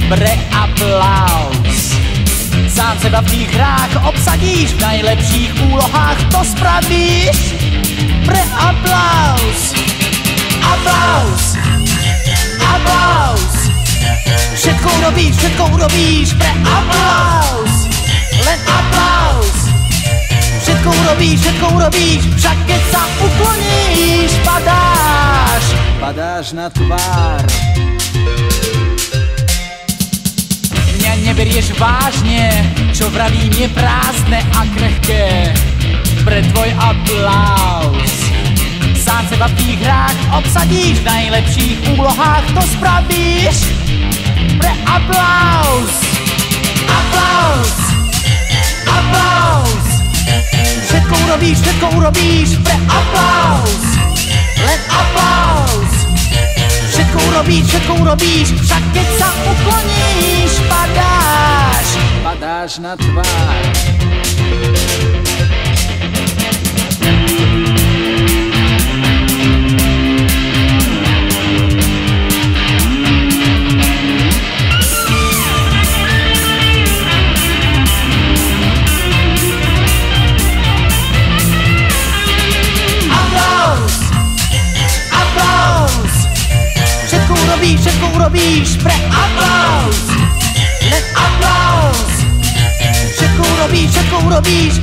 pre aplaus. Sám seba v tých hrách obsadíš, v najlepších úlohách to spravíš pre aplaus. Aplaus, aplaus. Všetko urobíš pre aplaus. Len aplaus. Všetko urobíš, však keď sa ukloníš, padáš na tvár. Mňa neberieš vážne, čo vravím je prázdne a krehké pre tvoj aplaus. Sám seba v tých hrách obsadíš, v najlepších úlohách to spravíš pre aplaus. Aplaus, aplaus. Všetko urobíš pre aplaus. Len aplaus. Všetko urobíš, však keď sa ukloníš, padáš na tvár. Všetko urobíš pre aplaus. Len aplaus. Všetko urobíš,